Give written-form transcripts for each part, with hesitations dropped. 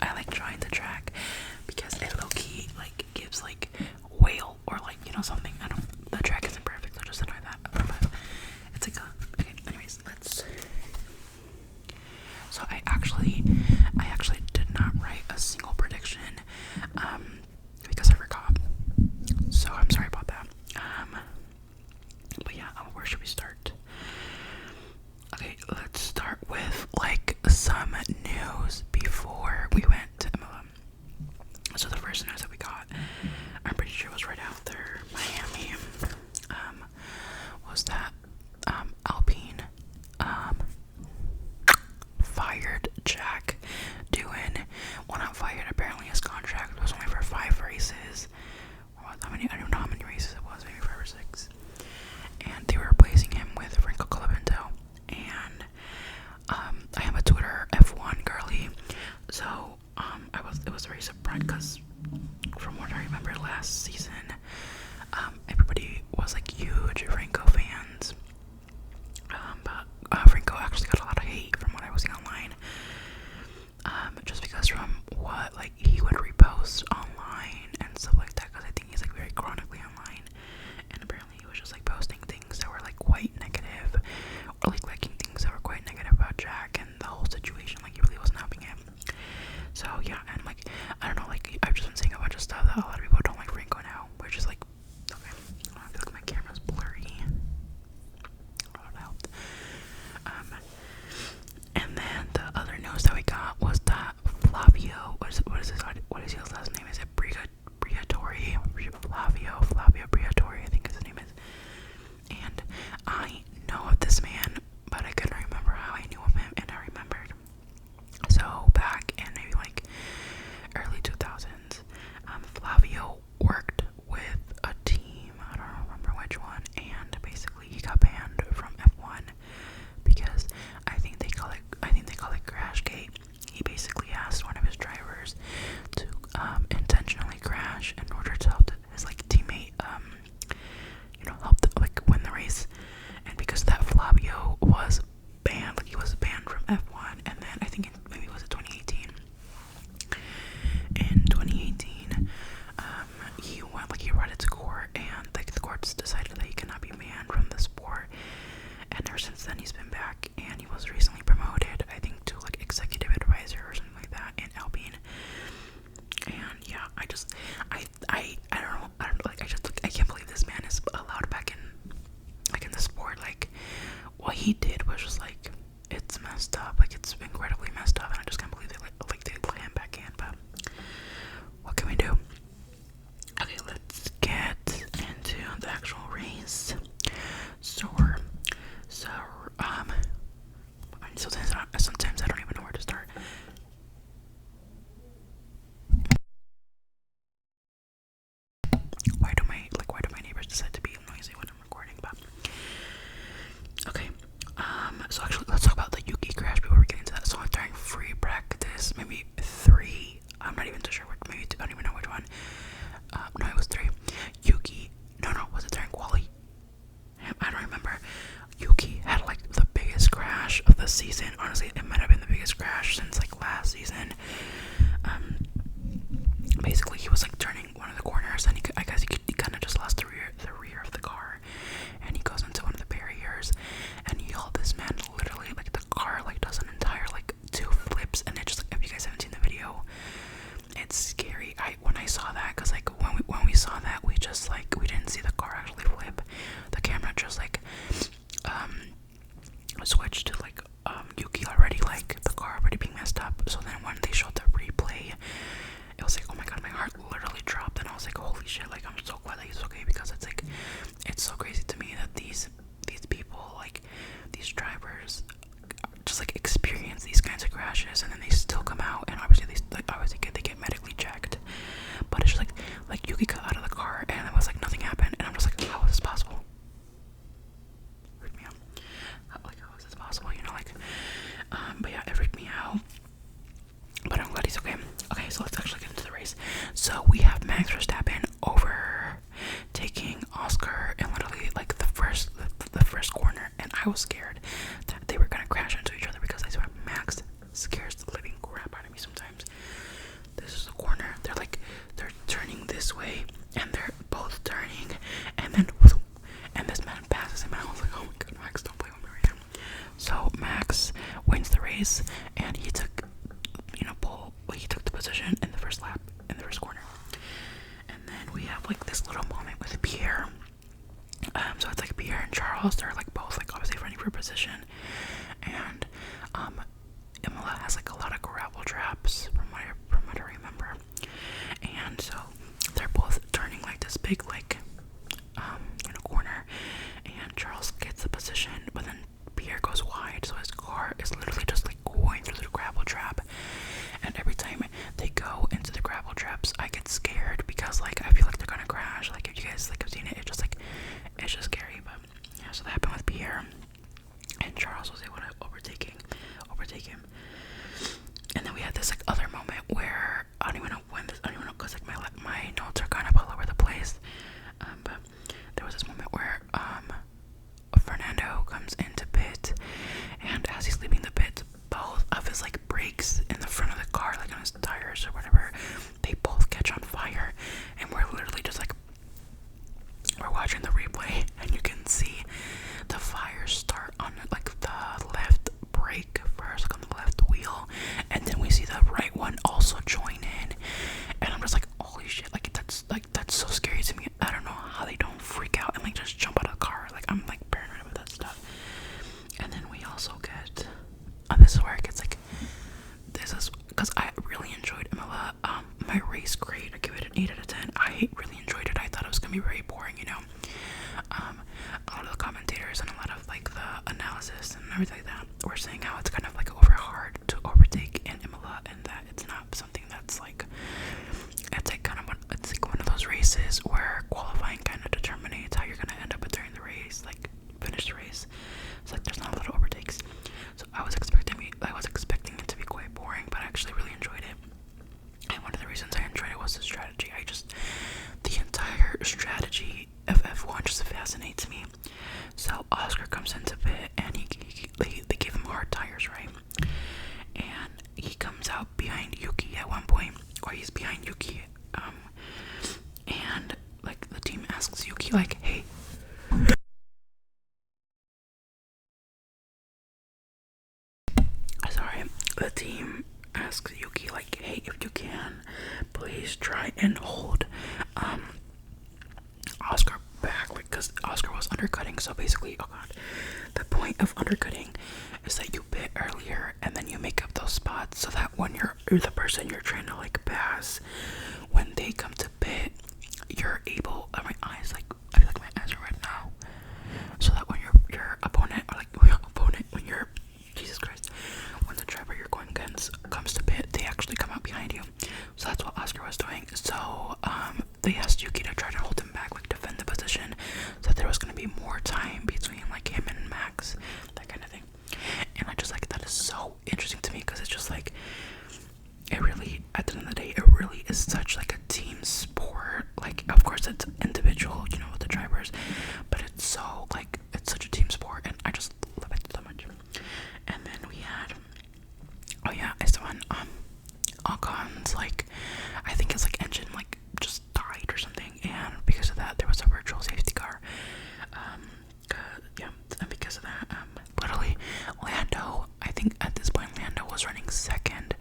I like drawing the track because it low-key like gives like whale or like, you know, something. I don't, the track isn't perfect, so just ignore that. But it's like okay, anyways, let's. So I actually did not write a single prediction, because I forgot. So I'm sorry about that. But yeah, where should we start? Okay, let's start with like some news before we went to MLM. So the first news that we got, I'm pretty sure it was right after Miami, was that Alpine fired Jack Doohan. Well, not fired, apparently his contract was only for 5 races. How many? I don't know how many races it was, maybe 5 or 6. And they were replacing him with Franco Colapinto. And I am a Twitter F1 girly, so it was very surprised because from what I remember last season, everybody was like huge Franco fans. But Franco actually got a lot of hate from what I was seeing online. Just because from what like he would repost online and stuff like that, because I think he's like very chronically online, and apparently he was just like posting things that were like quite negative, or like liking things that were quite negative about Jack and the whole situation. Like he really wasn't helping him. So yeah, and like I don't know, like I've just been seeing a bunch of stuff that a lot of people don't like Franco now, which is like okay. I feel like my camera's blurry. Oh, that helped. And then the other news that we got was that Flavio, what is his last name? Is it Briatore? Flavio Briatore, I think his name is. And I know of this man, but I couldn't remember how I knew of him, and I remembered. So back in maybe like early 2000s, Flavio worked with a team, I don't remember which one, and basically he got banned from F1 because I think they call it Crashgate. He basically asked one of his drivers to intentionally crash in order to help his like teammate help like win the race. And because that, Flavio was banned, like he was banned from F1. And then I think maybe it was 2018. In 2018, he went like he brought it to court, and like the courts decided that he cannot be banned from the sport. And ever since then, he's been back, and he was recently promoted, I think, to like executive advisor or something like that in Alpine. And yeah, I don't know, I can't believe this man is allowed back in the sport. Like what he did was just like, it's messed up. Like it's incredibly messed up, and I just can't believe they let him back in. But what can we do? Okay, let's get into the actual race. Sometimes I don't even know where to start. Why do my neighbors decide to be noisy when I'm recording? But okay, so actually let's talk about the Yuki crash before we get into that. So during free practice, maybe 3, I'm not even too sure, maybe 2, I don't even know which one. No, it was 3. Was it during quali? I don't remember. Yuki had like the biggest crash of the season. Honestly, it might have been the biggest crash since like last season. Basically he was like turning one of the corners, and I guess he kind of just lost the rear of the car, and he goes into one of the barriers, and this man literally, like the car like does an entire like 2 flips, and it just, like, if you guys haven't seen the video, it's scary. When I saw that, because like when we saw that, we just like, we didn't see the car actually flip. The camera just like switched to like Yuki already, like the car already being messed up. So then when they showed the replay, it was like, oh my god, my heart literally dropped, and I was like, holy shit, like I'm so glad that he's okay, because it's like, it's so crazy to me that these people, like these drivers, just like experience these kinds of crashes, and then they still come out, and obviously they get medically checked, but it's just like Yuki got out of the car, and it was like nothing happened, and I'm just like, how is this possible? Freaked me out. How is this possible? But yeah, it freaked me out. But I'm glad he's okay. Okay, so let's actually get into the race. So we have Max Verstappen overtaking Oscar in literally like the first corner, and I was scared that they were gonna crash into each other, because I swear Max scares the living about me sometimes. This is the corner. They're turning this way, and they're both turning, and then and this man passes him, and I was like, oh my god, Max, don't play with me right now. So Max wins the race, and he took, he took the position in the first lap, in the first corner. And then we have like this little moment with Pierre. So it's like Pierre and Charles, they're like both like obviously running for position, and Imola has like a lot of gravel traps from what I remember, and so they're both turning like this big like corner, and Charles gets the position, but then Pierre goes wide, so his car is literally just like going through the gravel trap. And every time they go into the gravel traps, I get scared because like I feel like they're gonna crash. Like if you guys like have seen it, it's just scary. But yeah, so that happened with Pierre, and Charles was able to overtake him. And then we had this like other moment where I don't even know because like my notes are kind of all over the place. But there was this moment where Fernando comes into pit, and as he's leaving the pit, both of his like brakes in the front of the car, like on his tires or whatever, they both catch on fire, and we're literally just like, we're watching the replay, and you can see the fire start on like the left brake first, like on the left wheel, and then we see the right one also join in, and I'm just like, holy shit, like that's so scary to me. I don't know how they don't freak out and like just jump out of the car. Like I'm like paranoid about that stuff. And then we also get, this is where it gets like, this is because I really enjoyed Imola. My race grade, I give it an 8 out of 10. I really enjoyed it. I thought it was gonna be very boring, a lot of the commentators and a lot of like the analysis and everything like that were saying how it's kind of like over hard to overtake in Imola, and that it's not something that's like, it's like kind of it's like one of those races where qualifying kind of determines how you're gonna end up during the race, like finish the race. It's like there's not a lot of overtakes, so I was expecting it to be quite boring, but I actually really enjoyed it. And one of the reasons I enjoyed it was the strategy. The entire strategy of F1 just fascinates me. So Oscar comes into pit, and they give him hard tires, right? And he comes out behind Yuki at one point, or he's behind Yuki, and like the team asks Yuki like, hey, the team asks Yuki like, hey, if you can, please try and hold Oscar back, because Oscar was undercutting. So basically, oh god, the point of undercutting is that you pit earlier, and then you make up those spots so that when you're the person you're trying to like pass, when they come to pit, you're able. My eyes like, I feel like my eyes are red now. So that when your opponent, or like when you're, Jesus Christ, when the driver you're going against comes to pit, they actually come out behind you. So that's what Oscar was doing. So they asked Yuki to try to hold him back, like defend the position, so that there was going to be more time between like him and Max, that kind of thing. And I just like, that is so interesting to me, because it's just like, it really, at the end of the day, it really is such like a team sport. Like, of course it's individual, with the drivers, but it's so like, it's such a team sport, and I just love it so much. And then we had, oh yeah, it's the one, Ocon's like, I think his like engine like just died or something, and because of that there was a virtual safety car. And because of that, literally Lando, I think at this point Lando was running second,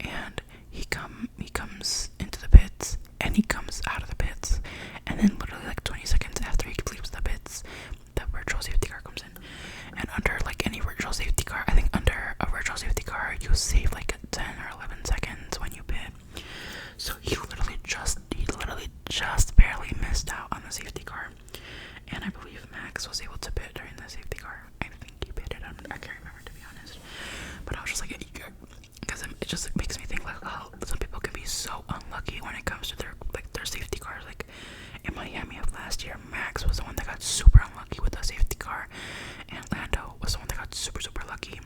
and he comes into the pits, and he comes out of the pits, and then literally like 20 seconds after he leaves the pits, the virtual safety car comes in. And under like any virtual safety car, I think under a virtual safety car you save like 10 or 11 seconds when you pit. So he literally just barely missed out on the safety car, and I believe Max was able to pit during the safety car. I think he pitted. I can't remember, to be honest, but I was just like, because it just makes me think like how some people can be so unlucky when it comes to their safety cars. Like in Miami of last year, Max was the one that got super unlucky with the safety car, and Lando was the one that got super lucky.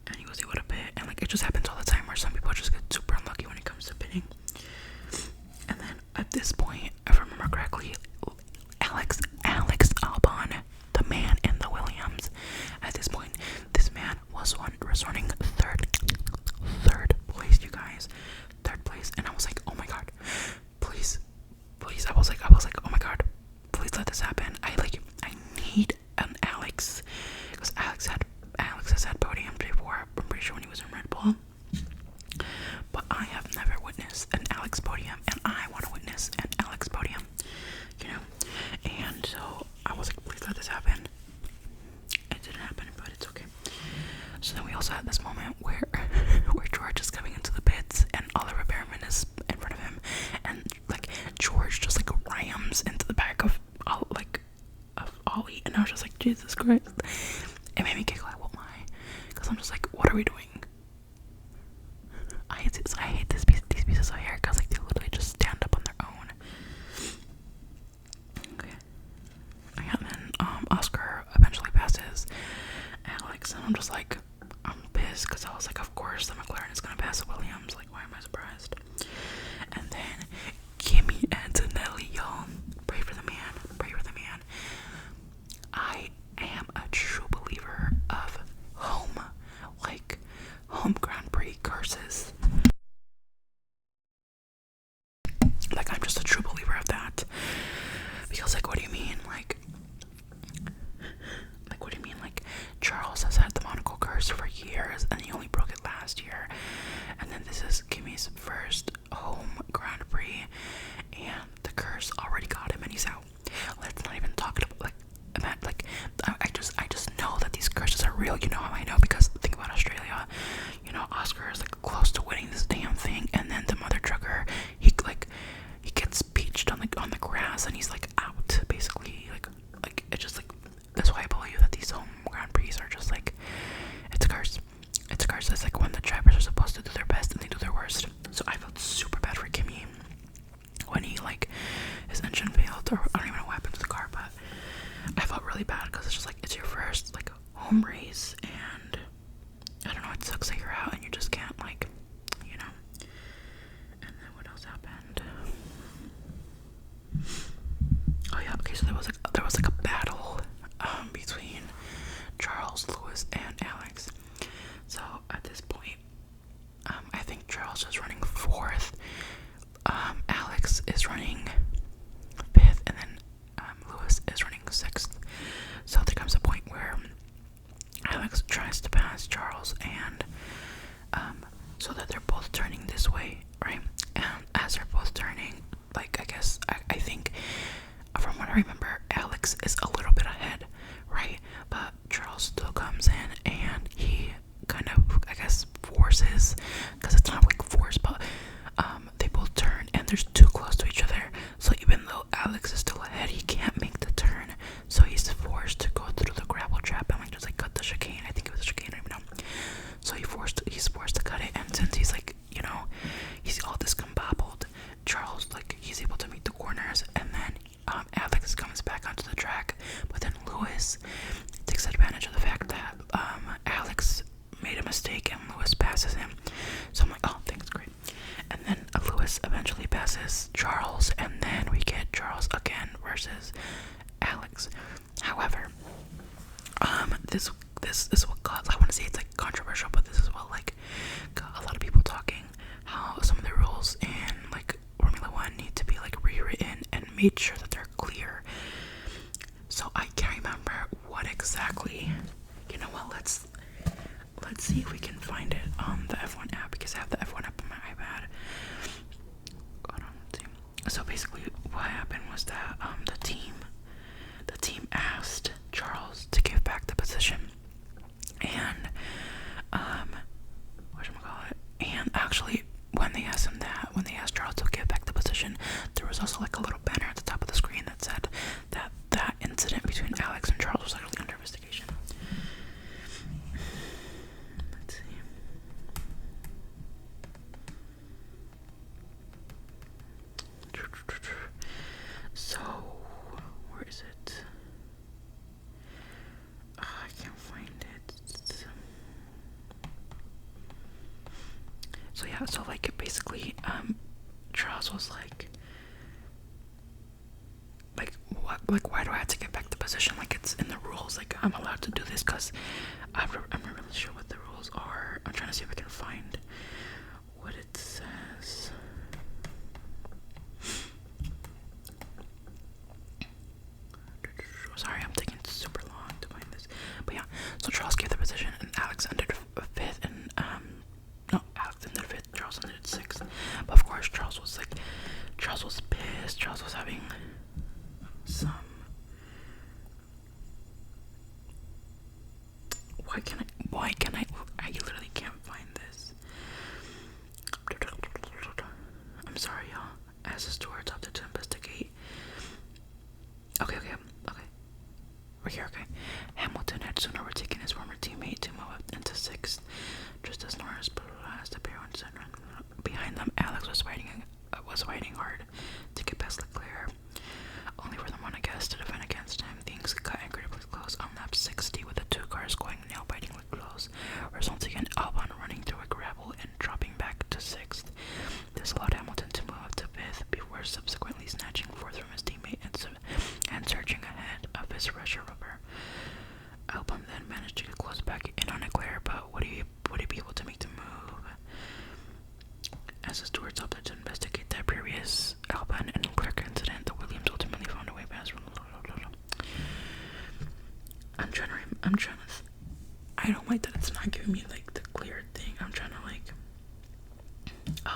And he was able to pit, and like it just happens all the time where some people just get super unlucky when it comes to pitting. And then at this point, if I remember correctly, Alex Albon, the man in the Williams, at this point, this man was running getting third place, you guys, third place, and I was like, oh my god, please, I was like, oh my god, please let this happen. I need an Alex, because Alex has had podiums before. I'm pretty sure when he was in Red Bull, but I have never witnessed an Alex podium, and I want to witness an Alex podium, you know. And so I was like, please let this happen. It didn't happen, but it's okay. So then we also had this moment where George is coming into the pits and Oliver Behrman is in front of him, and like George just like rams into the back of Ollie, and I was just like, Jesus Christ. It made me giggle, I won't lie, because I'm just like, what are we doing? I hate these pieces of hair, because like they literally just stand up on their own. Okay. And then Oscar eventually passes Alex, and I'm just like, I'm pissed, because I was like, of course the McLaren is gonna pass the Williams, like why am I surprised? And then Kimi Antonelli, y'all, pray for the man. I am a true believer of home Grand Prix curses. Like, I'm just a true believer of that. Because, like, what do you mean? Like, what do you mean? Like, Charles has had the Monaco curse for years, and he only broke it last year. And then this is Kimi's first home Grand Prix, and the curse already got him, and he's out. Let's not even talk about, like, I just know that these curses are real. You know how I know? Because think about Australia. You know, Oscar is like close to winning this damn thing, and then the mother trucker, he gets beached on the grass, and he's like out basically. Like it's just like, that's why I believe that these home Grand Prix are just like, it's a curse. It's a curse. It's like when the drivers are supposed to do their best and they do their worst. So I felt super bad for Kimi when he like his engine failed, or I don't even know what happened to the car, but I felt really bad because it's just like, it's your first like home race, and I don't know, it sucks that you're out and you just can't, like, you know. And then what else happened? Oh yeah, okay, so there was like a battle between Charles, Lewis, and Alex. So at this point, I think Charles is running fourth, Alex is running fifth, and then Lewis is running sixth. So there comes a point where Alex tries to pass Charles, and so that they're both turning this way, right? And as they're both turning, like, I think from what I remember, Alex is a little bit ahead, right? But Charles still comes in, and he kind of, I guess, forces, because it's not like force, but they both turn, and they're too close to each other. So even though Alex is still ahead, he can't make the turn. So he's forced to go through the gravel trap and like just like cut the chicane. I think it was a chicane, I don't even know. So he's forced to cut it, and since he's like, you know, he's all discombobbled, Charles, like, he's able to meet the corners, and then Alex comes back onto the track, but then Lewis takes advantage of the fact that Alex made a mistake and Lewis passes him. So I'm like, oh, thanks, great. And then Lewis eventually passes Charles, and then we get Charles again versus Alex. However, this is what caused, I want to say it's like controversial, but this is what like got a lot of people talking, how some of the rules in like Formula One need to be like rewritten and made sure that they're clear. So I can't remember what exactly. You know what? Let's see if we can find it on the F1 app, because I have the F1 app on my iPad. Hold on, let's see. So basically, what happened was that the team asked Charles to give back the position, and whatchamacallit, and actually when they asked Charles to give back the position, there was also like a little banner at the top of the screen that said that that incident between Alex and Charles was actually under investigation. Let's see. So, where is it? I can't find it. So yeah, so like basically, Charles was like, what, why do I have to get back the position? Like, it's in the rules. Like, I'm allowed to do this because I'm not really sure what the rules are.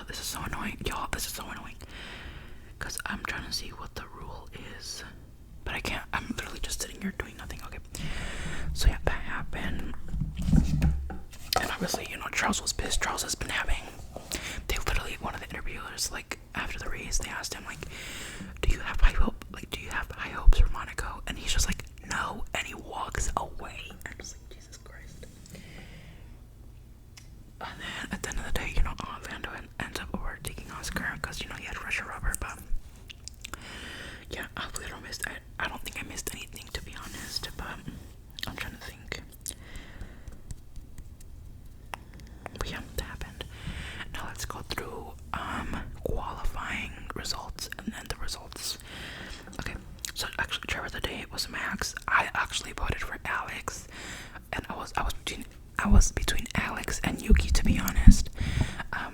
this is so annoying, y'all. This is so annoying. Cause I'm trying to see what the rule is, but I can't. I'm literally just sitting here doing nothing. Okay. So yeah, that happened, and obviously, you know, Charles was pissed. Charles has been having. They literally, one of the interviewers, like after the race, they asked him like, "Do you have high hope? Like, do you have high hopes for Monaco?" And he's just like, "No," and he walks away. I'm just like, Jesus Christ. And then at the end of the day, you know, Lando ends up overtaking Oscar because, you know, he had Russia rubber. But yeah, hopefully I don't miss. I don't think I missed anything, to be honest. But I'm trying to think. But yeah, that happened. Now let's go through qualifying results and then the results. Okay, so actually, driver of the day was Max. I actually voted for Alex, and I was between Alex and Yuki, to be honest.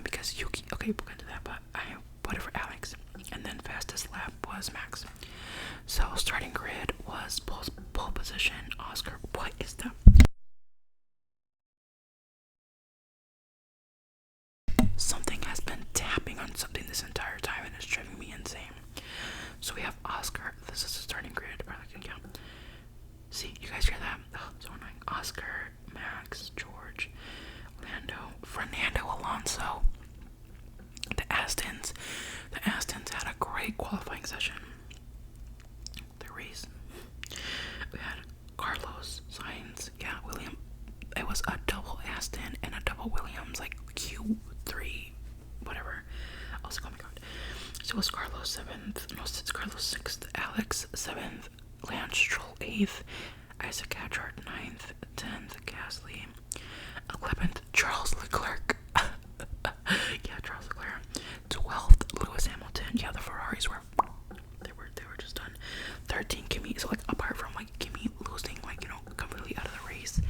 Because Yuki, okay, we'll get to that, but I voted for Alex, and then fastest lap was Max. So starting grid was pole position. Oscar, what is that? Something has been tapping on something this entire time, and it's driving me insane. So we have Oscar. This is the starting grid. Or like, yeah. See, you guys hear that? Oh, so annoying. Oscar, Max, George, Lando, Fernando Alonso. The Astons had a great qualifying session. The race. We had Carlos Sainz. Yeah, William. It was a double Aston and a double Williams, like Q3, whatever. I was like, oh my god. So it was Carlos 7th. No, it's Carlos 6th. Alex 7th. Lance Stroll 8th. Isaac Hadjar 9th. 10th. Gasly 11th. Charles Leclerc. Yeah, Charles Leclerc. 12th. Lewis Hamilton. Yeah, the Ferraris were just done. 13. Kimi. So like, apart from like Kimi losing, like, you know, completely out of the race,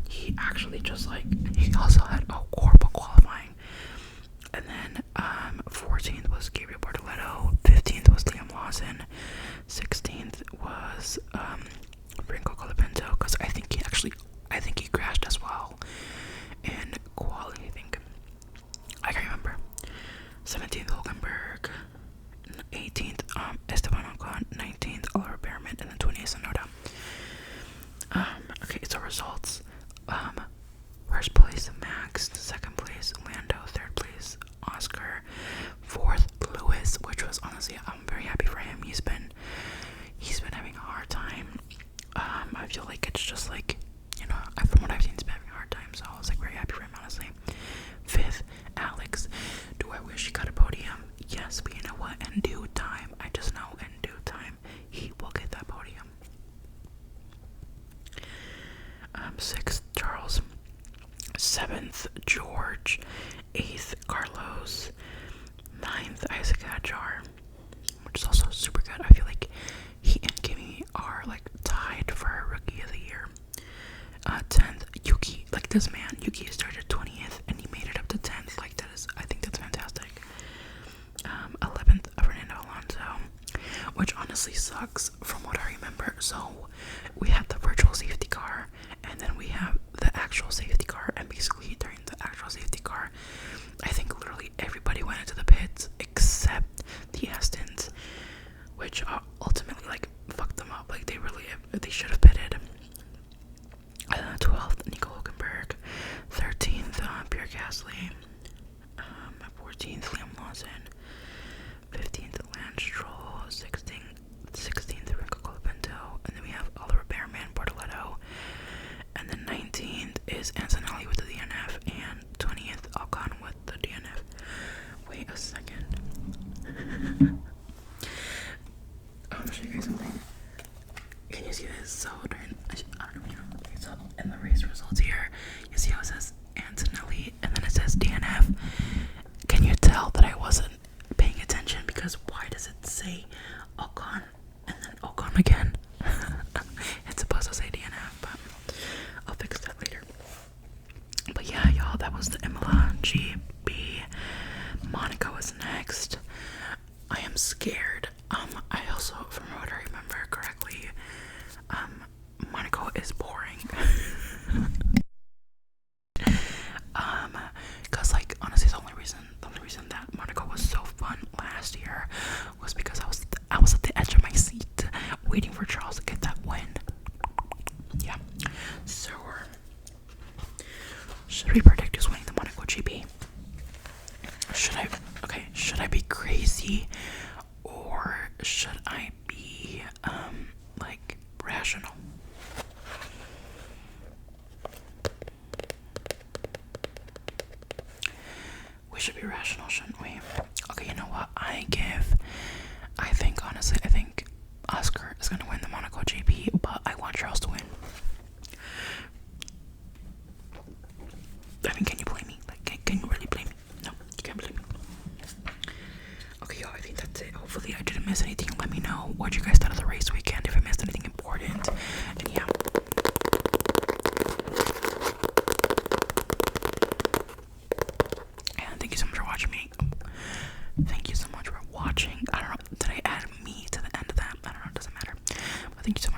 he actually just like, he also had a horrible qualifying. And then 14th was Gabriel Bortoletto, 15th was Liam Lawson, 16th was Franco Colapinto, because I think he crashed as well in quality, I can't remember. 17th Hulkenberg, 18th Esteban Ocon, 19th Oliver Behrman, and then 20th Tsunoda. Okay, so results. First place Max, second place Lando, third place Oscar, fourth Lewis, which was honestly, I'm very happy for him. He's been having a hard time. I feel like it's just like, you know, from what I've seen, he's been having a hard time, so I was like very happy for him, honestly. Fifth, Alex. Do I wish he got a podium? Yes, but you know what? In due time, I just know in due time, he will get that podium. Sixth, Charles. 7th, George. 8th, Carlos. 9th, Isaac Hadjar, which is also super good. I feel like he and Kimi are like tied for Rookie of the Year. 10th, Yuki. Like, this man, Yuki started 20th and he made it up to 10th. Like, I think that's fantastic. 11th, Fernando Alonso, which honestly sucks from what I remember. So we have the virtual safety car, and then we have the actual safety car, and basically during the actual safety car, I think literally everybody went into the pits except the Astons, which ultimately like fucked them up. Like, they should have pitted. 12th, Nico Hulkenberg. 13th, Pierre Gasly. 14th, Liam Lawson. 15th, Lance Stroll. 16th, Franco Colapinto. And then we have Oliver Behrman, Bortoletto. And then 19th is Antonelli with the DNF. And 20th, Ocon with the DNF. Wait a second. I'm gonna show you guys something. Can you see this? So in the race results here, you see how it says Antonelli and then it says DNF. Can you tell that I wasn't paying attention? Because why does it say Ocon and then Ocon again? It's supposed to say DNF, but I'll fix that later. But yeah, y'all, that was the Imola GP. Monaco is next. I am scared. I also, from what I remember correctly, Monaco is boring. Cause like honestly, the only reason that last year was because I was at the edge of my seat waiting for Charles to get that win. Yeah. So should we predict who's winning the Monaco GP? Should I be crazy, or should I be like rational? We should be rational, shouldn't we? Okay, you know what? I think Oscar is gonna win the Monaco GP, but I want Charles to win. I mean, can you blame me? Like, can you really blame me? No, you can't blame me. Okay, y'all, I think that's it. Hopefully I didn't miss anything. Let me know what you guys thought of the race weekend, if I missed anything important. And yeah. And thank you so much for watching me. Thank you so much for watching. I don't know, did I add me to the end of that? I don't know, it doesn't matter. But thank you so much.